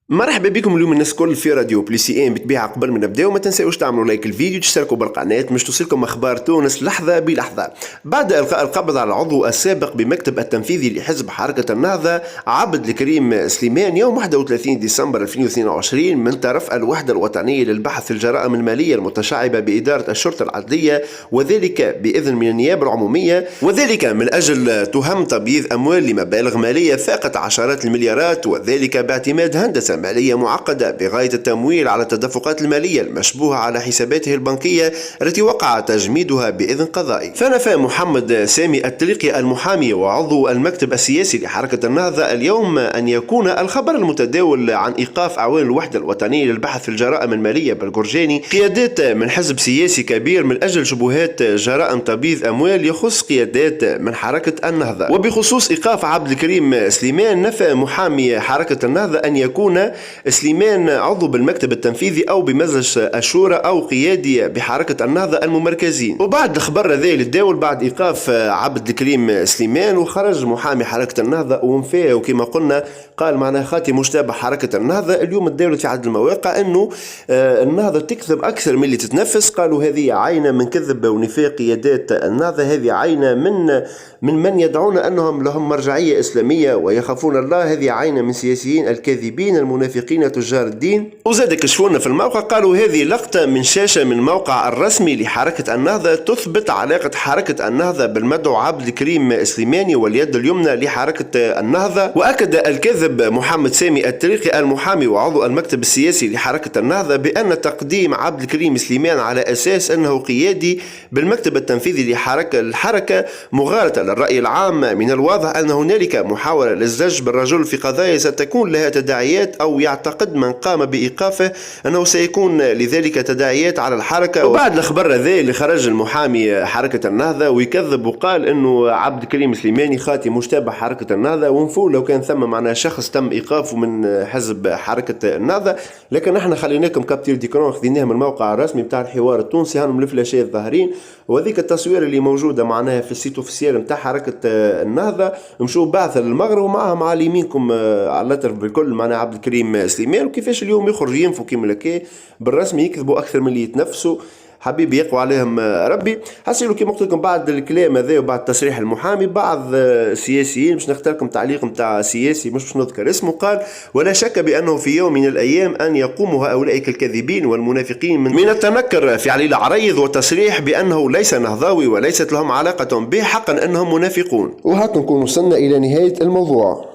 مرحبا بكم اليوم الناس كل في راديو بليسي ان. بالطبيعه قبل ما نبداو ما تنساوش تعملوا لايك الفيديو، تشتركوا بالقناه باش توصلكم اخبار تونس لحظه بلحظه. بعد القاء القبض على العضو السابق بمكتب التنفيذي لحزب حركه النهضه عبد الكريم سليمان يوم 31 ديسمبر 2022 من طرف الوحده الوطنيه للبحث في الجرائم الماليه المتشعبه باداره الشرطه العدليه، وذلك باذن من النيابه العموميه، وذلك من اجل تهم تبييض اموال لمبالغ ماليه فاقت عشرات المليارات، وذلك باعتماد هندسه مالية معقدة بغاية التمويل على التدفقات المالية المشبوهة على حساباته البنكية التي وقع تجميدها بإذن قضائي. فنفى محمد سامي الطريقي المحامي وعضو المكتب السياسي لحركة النهضة اليوم أن يكون الخبر المتداول عن إيقاف أعوان الوحدة الوطنية للبحث في الجرائم المالية بالجرجاني قيادات من حزب سياسي كبير من أجل شبهات جرائم تبييض أموال يخص قيادات من حركة النهضة. وبخصوص إيقاف عبد الكريم سليمان، نفى محامي حركة النهضة أن يكون سليمان عضو بالمكتب التنفيذي أو بمجلس الشورى أو قيادي بحركة النهضة الممركزين. وبعد الخبر هذا اللي تداول بعد إيقاف عبد الكريم سليمان، وخرج محامي حركة النهضة ومفاه وكما قلنا قال معناها خاطي مشتبه حركة النهضة. اليوم تداولت في عدد المواقع أنه النهضة تكذب أكثر من اللي تتنفس. قالوا هذه عينة من كذب ونفاق قيادات النهضة، هذه عينة من يدعون أنهم لهم مرجعية إسلامية ويخافون الله، هذه عينة من سياسيين الكاذبين المنافقين تجار الدين. وزاد كشفونا في الموقع قالوا هذه لقطة من شاشة من موقع الرسمي لحركة النهضة تثبت علاقة حركة النهضة بالمدعو عبد الكريم سليماني واليد اليمنى لحركة النهضة. وأكد الكذب محمد سامي الطريقي المحامي وعضو المكتب السياسي لحركة النهضة بأن تقديم عبد الكريم سليمان على أساس أنه قيادي بالمكتب التنفيذي الحركة مغالطة للرأي العام. من الواضح أن هنالك محاولة للزج بالرجل في قضايا ستكون لها تداعيات، أو يعتقد من قام بإيقافه أنه سيكون لذلك تداعيات على الحركة. وبعد الخبر هذا اللي خرج المحامي حركة النهضة ويكذب وقال أنه عبد الكريم سليماني خاطي مشتبه حركة النهضة، ونفول لو كان ثم معنا شخص تم إيقافه من حزب حركة النهضة. لكن احنا خليناكم كابتير ديكرون خذيناها من الموقع الرسمي بتاع الحوار التونسي، هانم الفلاشات ظاهرين، وهذيك التصوير اللي موجودة معناها في السيت اوفيسيال نتاع حركة النهضة مشوا بعث للمغرب ومعها مع يمينكم على اللتر بالكل معناها عبد الكريم سليمان. وكيفاش اليوم يخرج ينفوا كيما لكي بالرسمي يكذبوا اكثر من اللي يتنفسوا. حبيبي يقوى عليهم ربي. حسيلو كيما قلت لكم بعد الكلام هذا وبعد تصريح المحامي بعض السياسيين، باش نختار لكم تعليق نتاع سياسي مش باش نذكر اسمه، قال ولا شك بانه في يوم من الايام ان يقوم هؤلاء الكاذبين والمنافقين من التنكر في علي العريض والتصريح بانه ليس نهضاوي وليست لهم علاقه به، حقا انهم منافقون. وهكا نكون وصلنا الى نهايه الموضوع.